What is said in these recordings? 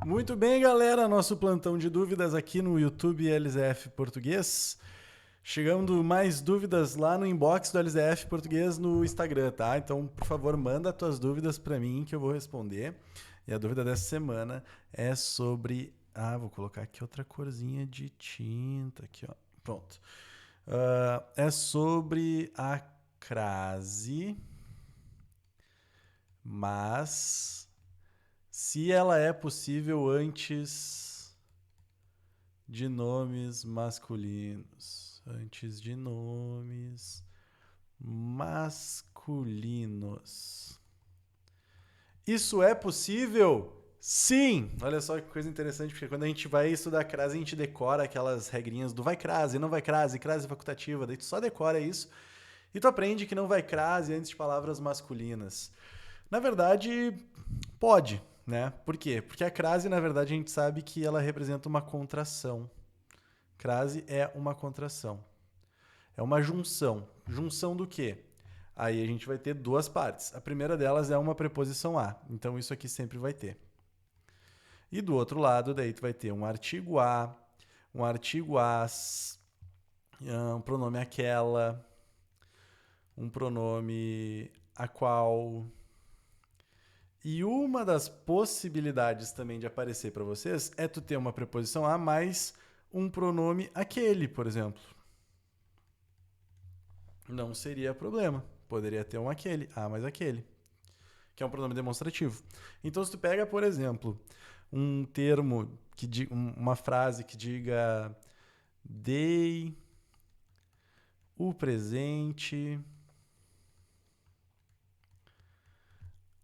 Muito bem, galera. Nosso plantão de dúvidas aqui no YouTube LZF Português. Chegando mais dúvidas lá no inbox do LZF Português no Instagram, tá? Então, por favor, manda tuas dúvidas para mim que eu vou responder. E a dúvida dessa semana é sobre... vou colocar aqui outra corzinha de tinta. Aqui, ó. Pronto. É sobre a crase, mas se ela é possível antes de nomes masculinos. Antes de nomes masculinos. Isso é possível? Sim! Olha só que coisa interessante, porque quando a gente vai estudar crase, a gente decora aquelas regrinhas do vai crase, não vai crase, crase facultativa, daí tu só decora isso e tu aprende que não vai crase antes de palavras masculinas. Na verdade, pode, né? Por quê? Porque a crase, na verdade, a gente sabe que ela representa uma contração. Crase é uma contração. É uma junção. Junção do quê? Aí a gente vai ter duas partes. A primeira delas é uma preposição a. Então isso aqui sempre vai ter. E do outro lado, daí tu vai ter um artigo a, um artigo as, um pronome aquela, um pronome a qual. E uma das possibilidades também de aparecer para vocês é tu ter uma preposição a mais um pronome aquele, por exemplo. Não seria problema. Poderia ter um aquele, mais aquele, que é um pronome demonstrativo. Então, se tu pega, por exemplo, um termo, uma frase que diga dei o presente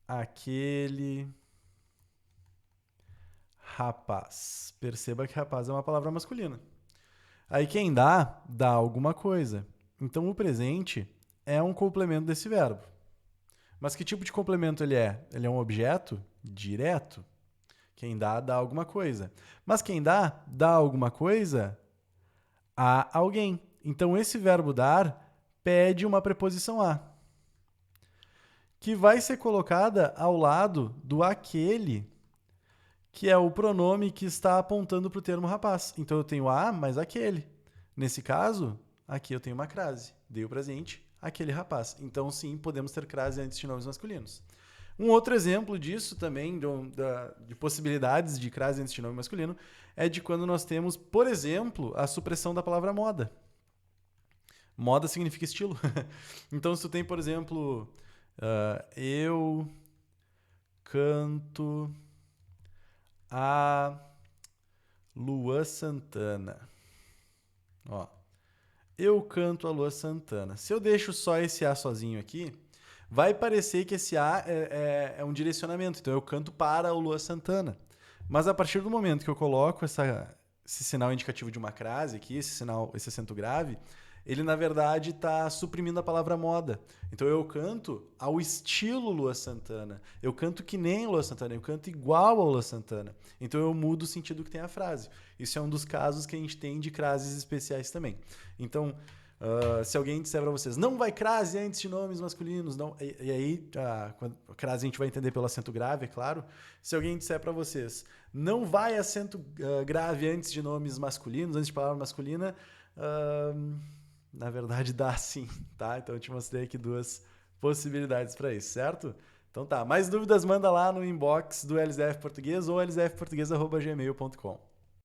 àquele rapaz. Perceba que rapaz é uma palavra masculina. Aí quem dá alguma coisa. Então, o presente é um complemento desse verbo. Mas que tipo de complemento ele é? Ele é um objeto direto? Quem dá alguma coisa. Mas quem dá alguma coisa a alguém. Então, esse verbo dar pede uma preposição a, que vai ser colocada ao lado do aquele, que é o pronome que está apontando para o termo rapaz. Então, eu tenho a mais aquele. Nesse caso, aqui eu tenho uma crase. Dei o presente àquele rapaz. Então, sim, podemos ter crase antes de nomes masculinos. Um outro exemplo disso também, de possibilidades de crase antes de nome masculino, é de quando nós temos, por exemplo, a supressão da palavra moda. Moda significa estilo. Então, se tu tem, por exemplo, eu canto a Luan Santana. Ó, eu canto a Luan Santana. Se eu deixo só esse A sozinho aqui, vai parecer que esse A é um direcionamento. Então, eu canto para o Luan Santana. Mas a partir do momento que eu coloco esse sinal indicativo de uma crase aqui, esse acento grave, ele, na verdade, está suprimindo a palavra moda. Então, eu canto ao estilo Luan Santana. Eu canto que nem Luan Santana. Eu canto igual ao Luan Santana. Então, eu mudo o sentido que tem a frase. Isso é um dos casos que a gente tem de crases especiais também. Então, se alguém disser para vocês, não vai crase antes de nomes masculinos, não, e aí, a crase a gente vai entender pelo acento grave, é claro. Se alguém disser para vocês, não vai acento grave antes de nomes masculinos, antes de palavra masculina, na verdade dá sim, tá? Então eu te mostrei aqui duas possibilidades para isso, certo? Então tá, mais dúvidas manda lá no inbox do LZF Português ou lzfportugues@gmail.com.